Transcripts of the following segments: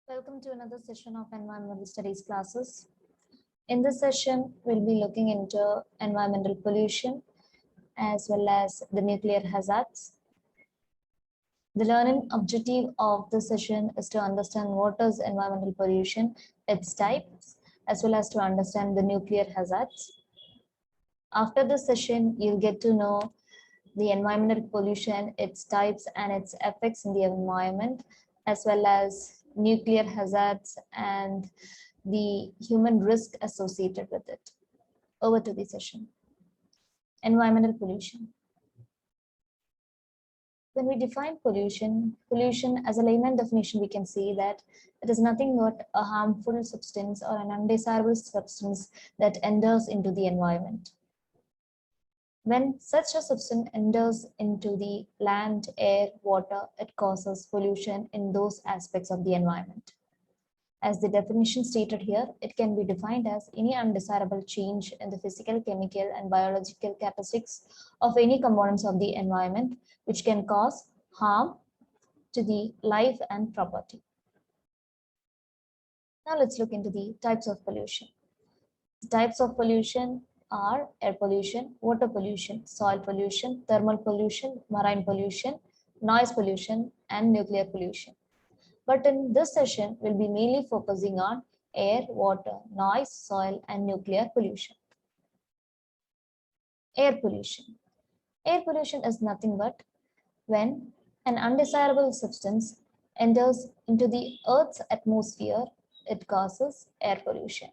Welcome to another session of Environmental Studies classes. In this session, we'll be looking into environmental pollution as well as the nuclear hazards. The learning objective of this session is to understand what is environmental pollution, its types, as well as to understand the nuclear hazards. After this session, you'll get to know the environmental pollution, its types and its effects in the environment, as well as nuclear hazards and the human risk associated with it. Over to the session. Environmental pollution. When we define pollution as a layman definition, we can say that it is nothing but a harmful substance or an undesirable substance that enters into the environment. When such a substance enters into the land, air, water, it causes pollution in those aspects of the environment. As the definition stated here, it can be defined as any undesirable change in the physical, chemical, and biological characteristics of any components of the environment, which can cause harm to the life and property. Now let's look into the types of pollution. The types of pollution are air pollution, water pollution, soil pollution, thermal pollution, marine pollution, noise pollution, and nuclear pollution. But in this session, we'll be mainly focusing on air, water, noise, soil, and nuclear pollution. Air pollution. Air pollution is nothing but when an undesirable substance enters into the Earth's atmosphere, it causes air pollution.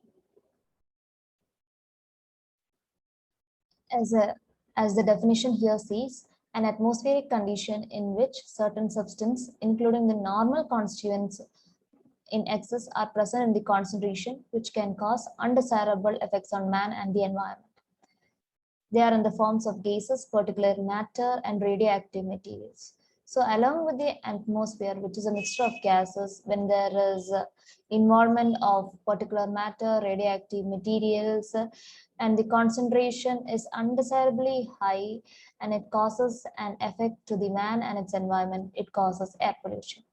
As the definition here says, an atmospheric condition in which certain substance, including the normal constituents in excess, are present in the concentration which can cause undesirable effects on man and the environment. They are in the forms of gases, particulate matter, and radioactive materials. So along with the atmosphere, which is a mixture of gases, when there is involvement of particulate matter, radioactive materials, and the concentration is undesirably high and it causes an effect to the man and its environment, it causes air pollution.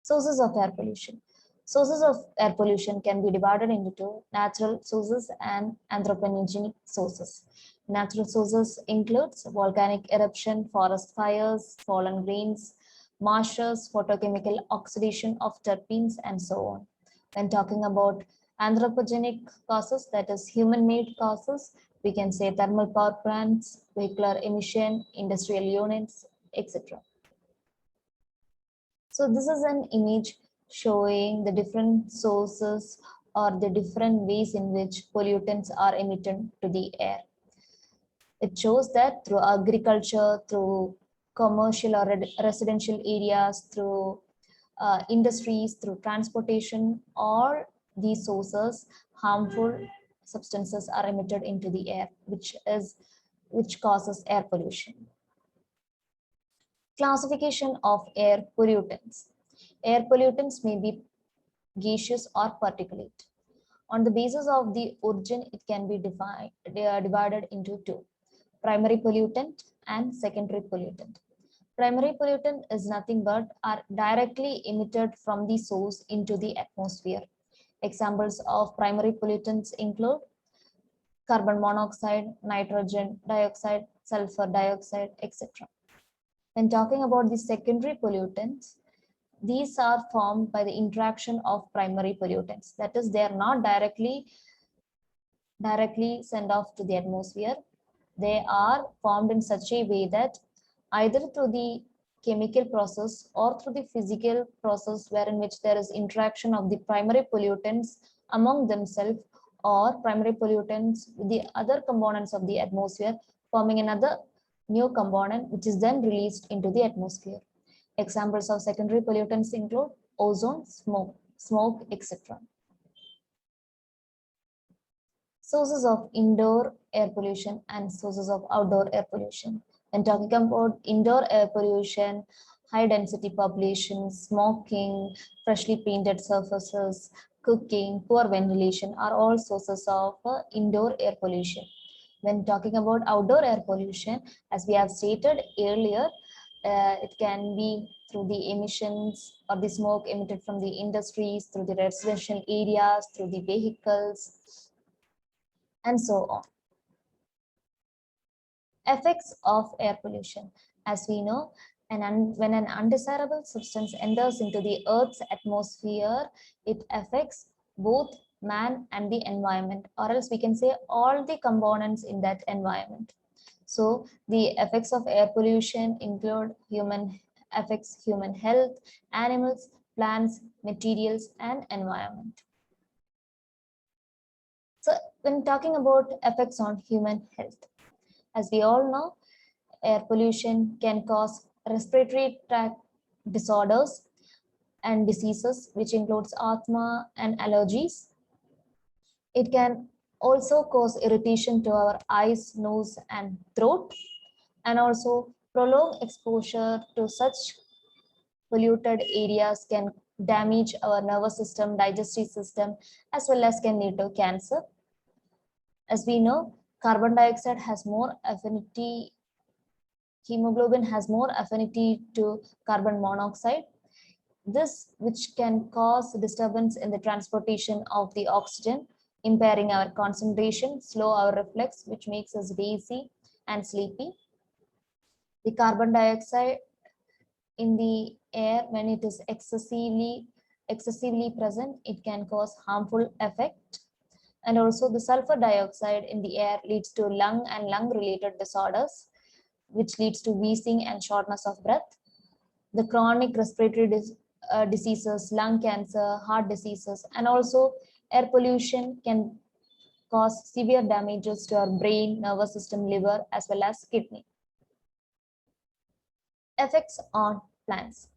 Sources of air pollution. Sources of air pollution can be divided into two: natural sources and anthropogenic sources. Natural sources includes volcanic eruption, forest fires, fallen grains, marshes, photochemical oxidation of terpenes, and so on. When talking about anthropogenic causes, that is human-made causes, we can say thermal power plants, vehicular emission, industrial units, etc. So this is an image showing the different sources or the different ways in which pollutants are emitted to the air. It shows that through agriculture, through commercial or residential areas, through industries, through transportation, all these sources, harmful substances are emitted into the air, which causes air pollution. Classification of air pollutants. Air pollutants may be gaseous or particulate. On the basis of the origin, it can be divided into two: primary pollutant and secondary pollutant. Primary pollutant is nothing but are directly emitted from the source into the atmosphere. Examples of primary pollutants include carbon monoxide, nitrogen dioxide, sulfur dioxide, etc. When talking about the secondary pollutants, these are formed by the interaction of primary pollutants. That is, they are not directly sent off to the atmosphere. They are formed in such a way that either through the chemical process or through the physical process, wherein which there is interaction of the primary pollutants among themselves or primary pollutants with the other components of the atmosphere, forming another new component which is then released into the atmosphere. Examples of secondary pollutants include ozone, smoke, etc. Sources of indoor air pollution and sources of outdoor air pollution. When talking about indoor air pollution, high density population, smoking, freshly painted surfaces, cooking, poor ventilation are all sources of indoor air pollution. When talking about outdoor air pollution, as we have stated earlier, It can be through the emissions or the smoke emitted from the industries, through the residential areas, through the vehicles, and so on. Effects of air pollution. As we know, when an undesirable substance enters into the Earth's atmosphere, it affects both man and the environment, or else we can say all the components in that environment. So the effects of air pollution include affects human health, animals, plants, materials, and environment. So when talking about effects on human health, as we all know, air pollution can cause respiratory tract disorders and diseases, which includes asthma and allergies. It can also cause irritation to our eyes, nose, and throat, and also prolonged exposure to such polluted areas can damage our nervous system, digestive system, as well as can lead to cancer. As we know, carbon dioxide has more affinity, hemoglobin has more affinity to carbon monoxide. This, which can cause disturbance in the transportation of the oxygen, impairing our concentration, slow our reflex, which makes us lazy and sleepy. The carbon dioxide in the air, when it is excessively present, it can cause harmful effect. And also the sulfur dioxide in the air leads to lung and lung related disorders, which leads to wheezing and shortness of breath. The chronic respiratory diseases, lung cancer, heart diseases, and also air pollution can cause severe damages to our brain, nervous system, liver, as well as kidney. Effects on plants.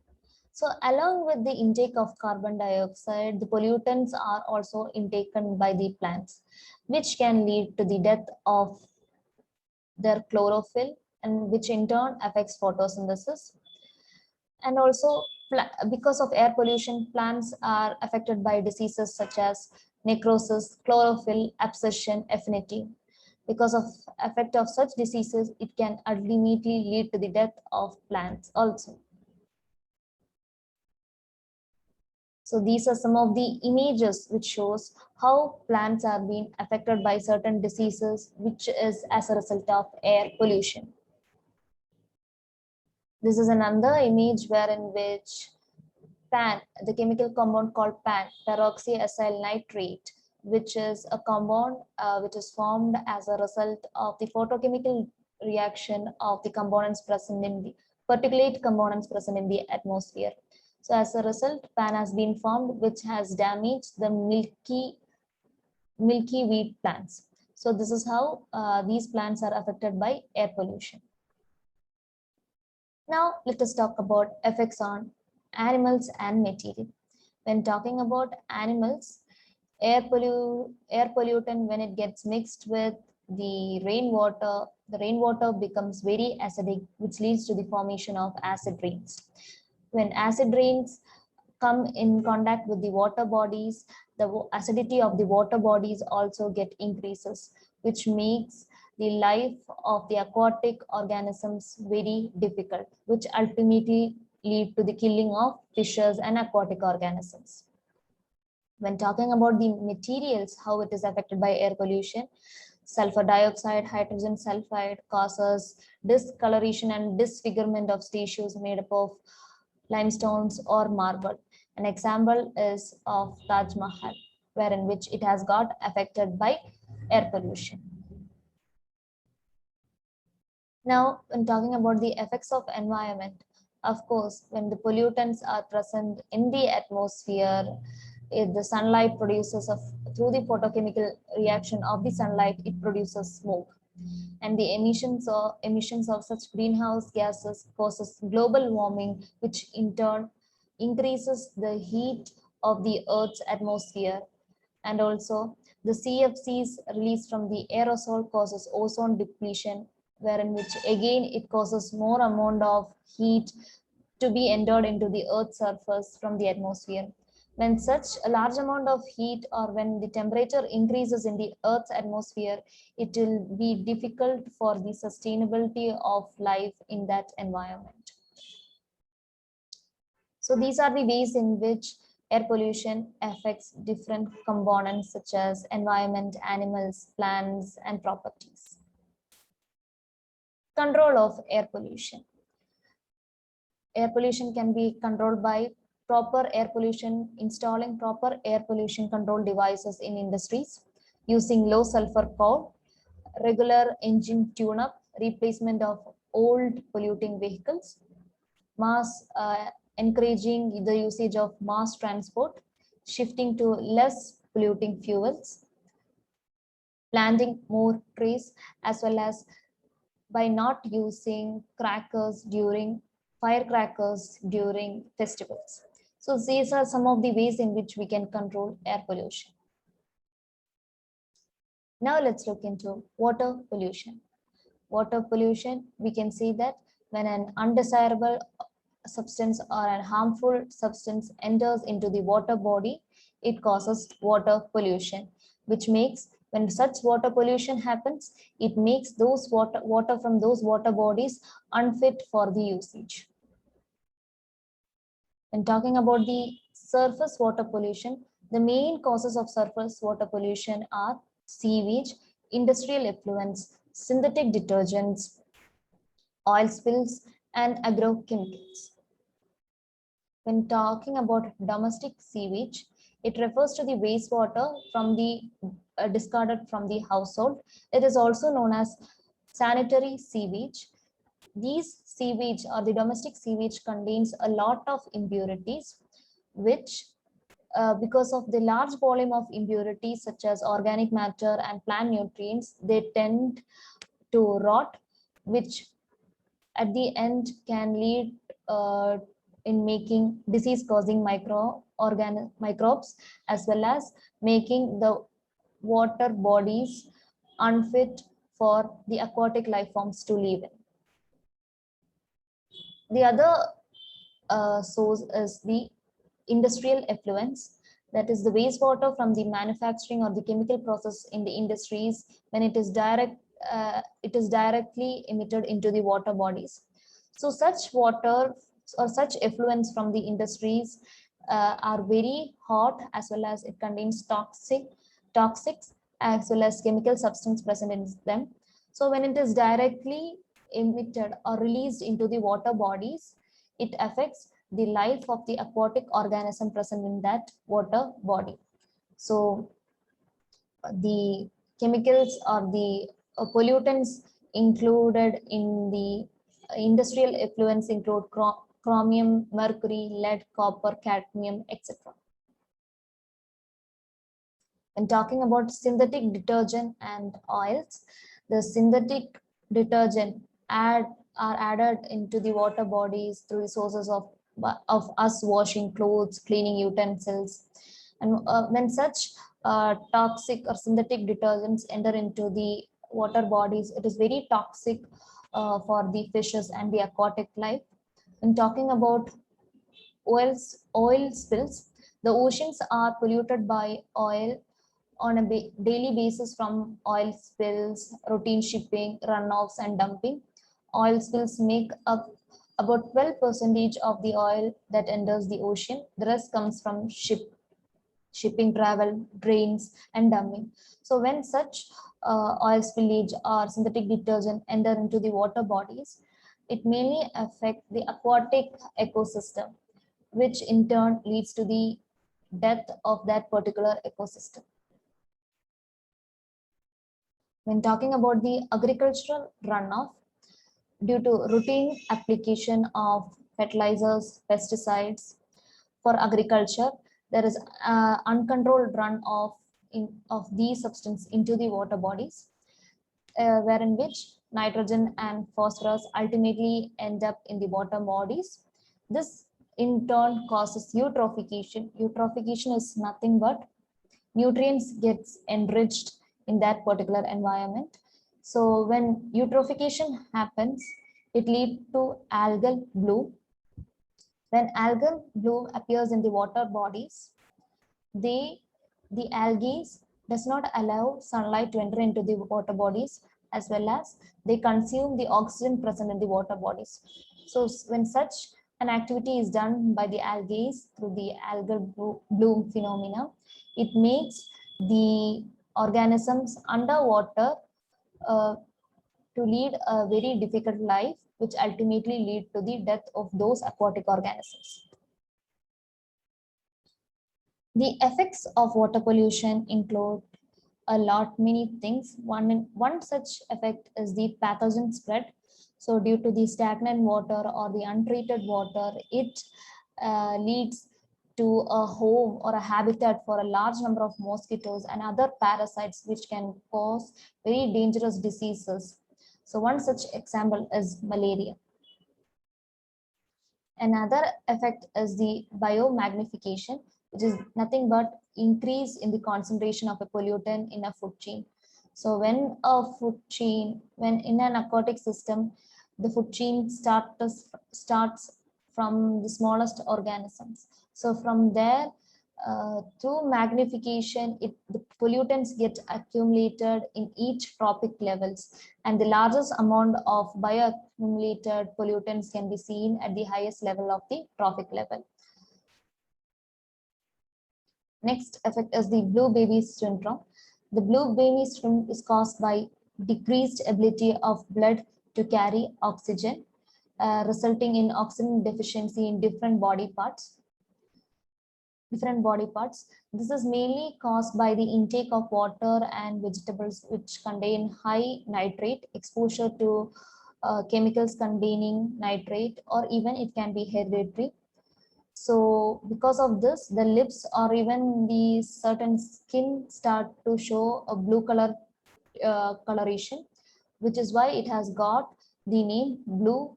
So along with the intake of carbon dioxide, the pollutants are also intaken by the plants, which can lead to the death of their chlorophyll, and which in turn affects photosynthesis. And also, because of air pollution, plants are affected by diseases such as necrosis, chlorophyll absorption, affinity. Because of effect of such diseases, it can ultimately lead to the death of plants also. So these are some of the images which shows how plants are being affected by certain diseases, which is as a result of air pollution. This is another image wherein which PAN, the chemical compound called PAN, peroxyacyl nitrate, which is a compound which is formed as a result of the photochemical reaction of the components present in the particulate components present in the atmosphere. So as a result, PAN has been formed, which has damaged the milky wheat plants. So this is how these plants are affected by air pollution. Now let us talk about effects on animals and material. When talking about animals, air pollutant, when it gets mixed with the rainwater becomes very acidic, which leads to the formation of acid rains. When acid rains come in contact with the water bodies, the acidity of the water bodies also get increases, which makes the life of the aquatic organisms very difficult, which ultimately lead to the killing of fishes and aquatic organisms. When talking about the materials, how it is affected by air pollution, sulfur dioxide, hydrogen sulfide causes discoloration and disfigurement of tissues made up of limestones or marble. An example is of Taj Mahal, wherein which it has got affected by air pollution. Now, when talking about the effects of environment, of course, when the pollutants are present in the atmosphere, if the sunlight produces through the photochemical reaction of the sunlight, it produces smoke. And the emissions of such greenhouse gases causes global warming, which in turn increases the heat of the Earth's atmosphere. And also the CFCs released from the aerosol causes ozone depletion, wherein which again it causes more amount of heat to be entered into the Earth's surface from the atmosphere. When such a large amount of heat or when the temperature increases in the Earth's atmosphere, it will be difficult for the sustainability of life in that environment. So these are the ways in which air pollution affects different components such as environment, animals, plants, and properties. Control of air pollution. Air pollution can be controlled by installing proper air pollution control devices in industries, using low sulfur coal, regular engine tune-up, replacement of old polluting vehicles, encouraging the usage of mass transport, shifting to less polluting fuels, planting more trees, as well as by not using firecrackers during festivals. So these are some of the ways in which we can control air pollution. Now let's look into water pollution. Water pollution, we can see that when an undesirable substance or a harmful substance enters into the water body, it causes water pollution, which makes, when such water pollution happens, it makes those water from those water bodies unfit for the usage. When talking about the surface water pollution, the main causes of surface water pollution are sewage, industrial effluents, synthetic detergents, oil spills, and agrochemicals. When talking about domestic sewage, it refers to the wastewater from the discarded from the household. It is also known as sanitary sewage. These sewage or the domestic sewage contains a lot of impurities, which because of the large volume of impurities such as organic matter and plant nutrients, they tend to rot, which at the end can lead in making disease-causing microbes, as well as making the water bodies unfit for the aquatic life forms to live in. The other source is the industrial effluents, that is the wastewater from the manufacturing or the chemical process in the industries. When it is directly emitted into the water bodies. So such water or such effluents from the industries are very hot, as well as it contains toxics as well as chemical substance present in them. So when it is directly emitted or released into the water bodies, it affects the life of the aquatic organism present in that water body. So the chemicals or the pollutants included in the industrial effluents include chromium, mercury, lead, copper, cadmium, etc. When talking about synthetic detergent and oils, the synthetic detergent are added into the water bodies through the sources of us washing clothes, cleaning utensils. And when such toxic or synthetic detergents enter into the water bodies, it is very toxic for the fishes and the aquatic life. When talking about oil spills, the oceans are polluted by oil on a daily basis from oil spills, routine shipping, runoffs, and dumping. Oil spills make up about 12% of the oil that enters the ocean. The rest comes from shipping, travel, drains, and dumping. So when such oil spillage or synthetic detergent enter into the water bodies, it mainly affects the aquatic ecosystem, which in turn leads to the death of that particular ecosystem. When talking about the agricultural runoff, due to routine application of fertilizers, pesticides for agriculture, there is uncontrolled runoff of these substances into the water bodies, wherein which nitrogen and phosphorus ultimately end up in the water bodies. This in turn causes eutrophication. Eutrophication is nothing but nutrients gets enriched in that particular environment. So when eutrophication happens, it leads to algal bloom. When algal bloom appears in the water bodies, the algae does not allow sunlight to enter into the water bodies, as well as they consume the oxygen present in the water bodies. So when such an activity is done by the algae through the algal bloom phenomena. It makes the organisms underwater to lead a very difficult life, which ultimately lead to the death of those aquatic organisms. The effects of water pollution include many things. One such effect is the pathogen spread. So due to the stagnant water or the untreated water, it leads to a home or a habitat for a large number of mosquitoes and other parasites, which can cause very dangerous diseases. So one such example is malaria. Another effect is the biomagnification, which is nothing but increase in the concentration of a pollutant in a food chain. So when in an aquatic system, the food chain starts from the smallest organisms. So from there, through magnification, the pollutants get accumulated in each trophic levels, and the largest amount of bioaccumulated pollutants can be seen at the highest level of the trophic level. Next effect is the blue baby syndrome. The blue baby syndrome is caused by decreased ability of blood to carry oxygen, resulting in oxygen deficiency in different body parts. This is mainly caused by the intake of water and vegetables which contain high nitrate, exposure to chemicals containing nitrate, or even it can be hereditary. So because of this, the lips or even the certain skin start to show a blue color coloration, which is why it has got the name blue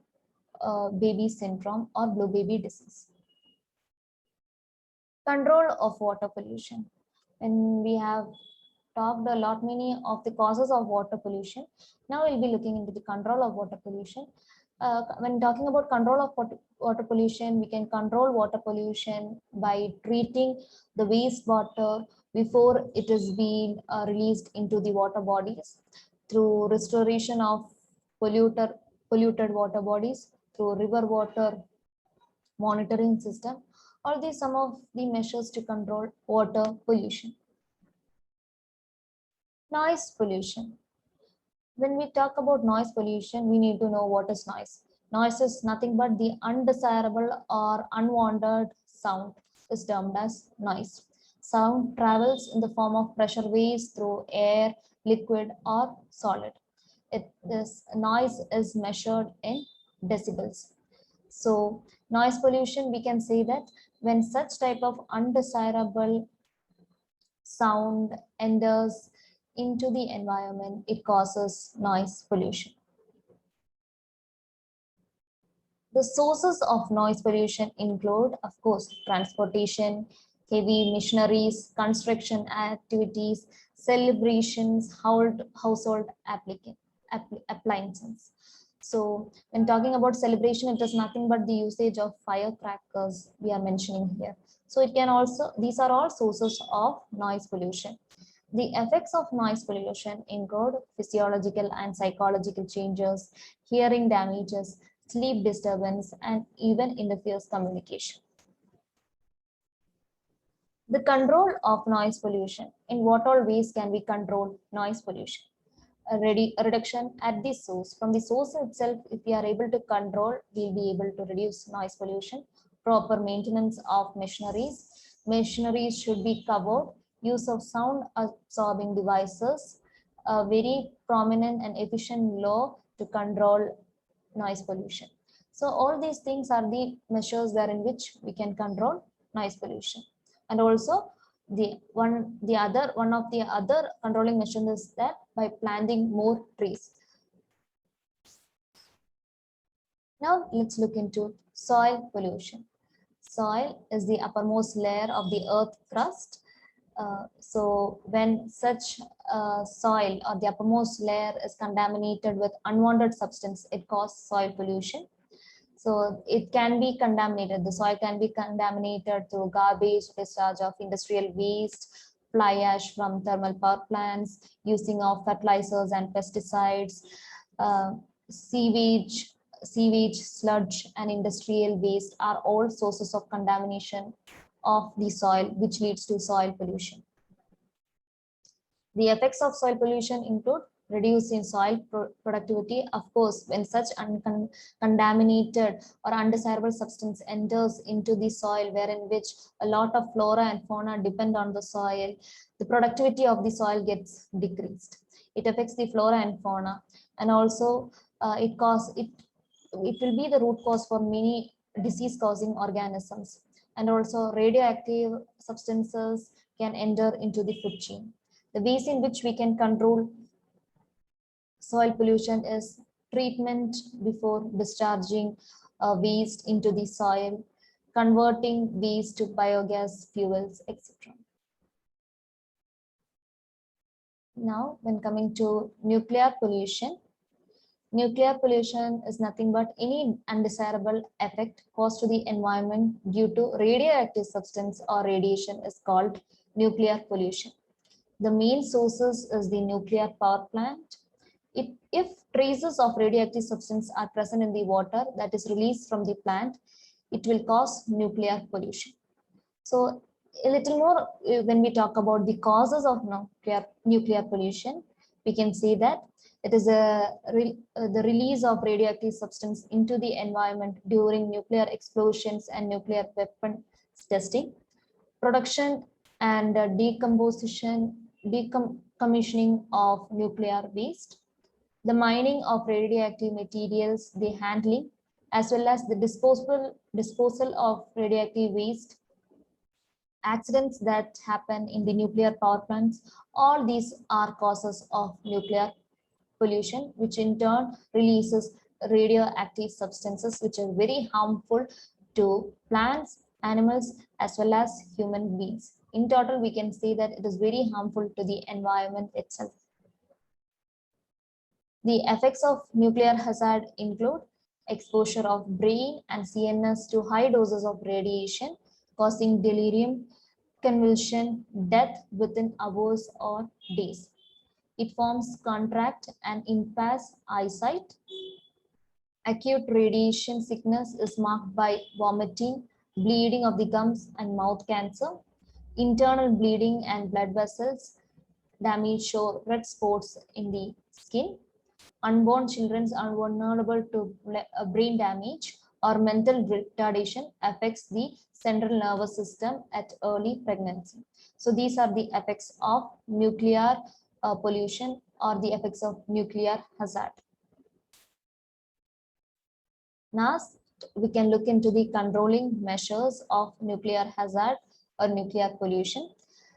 baby syndrome or blue baby disease. Control of water pollution. And we have talked many of the causes of water pollution. Now we'll be looking into the control of water pollution. When talking about control of water pollution, we can control water pollution by treating the wastewater before it is being released into the water bodies, through restoration of polluted water bodies, through river water monitoring system. All these some of the measures to control water pollution. Noise pollution. When we talk about noise pollution, we need to know what is noise. Noise is nothing but the undesirable or unwanted sound is termed as noise. Sound travels in the form of pressure waves through air, liquid, or solid. This noise is measured in decibels. So noise pollution, we can say that when such type of undesirable sound enters into the environment, it causes noise pollution. The sources of noise pollution include, of course, transportation, heavy machineries, construction activities, celebrations, household appliances. So when talking about celebration, it is nothing but the usage of firecrackers we are mentioning here. So it can also, these are all sources of noise pollution. The effects of noise pollution include physiological and psychological changes, hearing damages, sleep disturbance, and even interferes communication. The control of noise pollution. In what all ways can we control noise pollution? A reduction at the source. From the source itself, if we are able to control, we'll be able to reduce noise pollution. Proper maintenance of machineries. Machineries should be covered. Use of sound absorbing devices. A very prominent and efficient law to control noise pollution. So all these things are the measures wherein which we can control noise pollution. And also one of the other controlling measures is that by planting more trees. Now let's look into soil pollution. Soil is the uppermost layer of the earth crust. So when such soil or the uppermost layer is contaminated with unwanted substance, it causes soil pollution. So it can be contaminated. The soil can be contaminated through garbage, discharge of industrial waste, fly ash from thermal power plants, using of fertilizers and pesticides, sewage sewage, sludge, and industrial waste are all sources of contamination of the soil, which leads to soil pollution. The effects of soil pollution include reducing soil productivity. Of course, when such contaminated or undesirable substance enters into the soil, wherein which a lot of flora and fauna depend on the soil, the productivity of the soil gets decreased. It affects the flora and fauna, and also it will be the root cause for many disease-causing organisms. And also radioactive substances can enter into the food chain. The ways in which we can control soil pollution is treatment before discharging waste into the soil, converting waste to biogas, fuels, etc. Now, when coming to nuclear pollution is nothing but any undesirable effect caused to the environment due to radioactive substance or radiation is called nuclear pollution. The main sources is the nuclear power plant. If traces of radioactive substance are present in the water that is released from the plant, it will cause nuclear pollution. So a little more when we talk about the causes of nuclear pollution, we can say that it is the release of radioactive substance into the environment during nuclear explosions and nuclear weapon testing, production and decommissioning of nuclear waste, the mining of radioactive materials, the handling, as well as the disposal of radioactive waste, accidents that happen in the nuclear power plants. All these are causes of nuclear pollution, which in turn releases radioactive substances which are very harmful to plants, animals, as well as human beings. In total, we can say that it is very harmful to the environment itself. The effects of nuclear hazard include exposure of brain and CNS to high doses of radiation, causing delirium, convulsion, death within hours or days. It forms cataract and impairs eyesight. Acute radiation sickness is marked by vomiting, bleeding of the gums and mouth cancer. Internal bleeding and blood vessels damage show red spots in the skin. Unborn children are vulnerable to brain damage, or mental retardation affects the central nervous system at early pregnancy. So these are the effects of nuclear pollution or the effects of nuclear hazard. Now we can look into the controlling measures of nuclear hazard or nuclear pollution.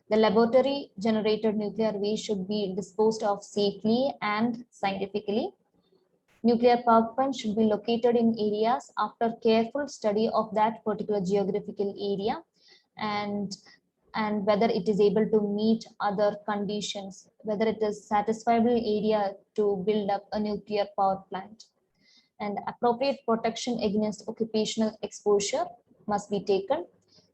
The laboratory generated nuclear waste should be disposed of safely and scientifically. Nuclear power plants should be located in areas after careful study of that particular geographical area and whether it is able to meet other conditions, whether it is satisfiable area to build up a nuclear power plant. And appropriate protection against occupational exposure must be taken.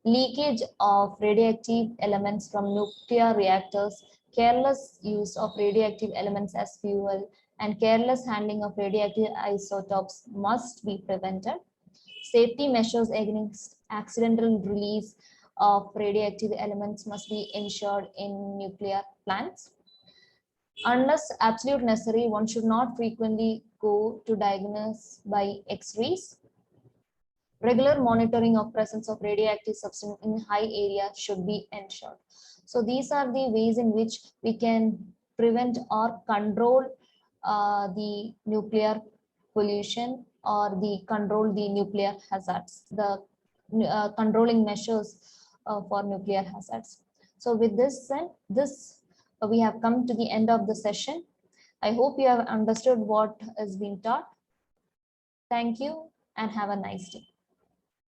Leakage of radioactive elements from nuclear reactors, careless use of radioactive elements as fuel, and careless handling of radioactive isotopes must be prevented. Safety measures against accidental release of radioactive elements must be ensured in nuclear plants. Unless absolute necessary, one should not frequently go to diagnose by X-rays. Regular monitoring of presence of radioactive substance in high areas should be ensured. So these are the ways in which we can prevent or control the nuclear pollution or control the nuclear hazards, the controlling measures for nuclear hazards. So with this, we have come to the end of the session. I hope you have understood what has been taught. Thank you and have a nice day.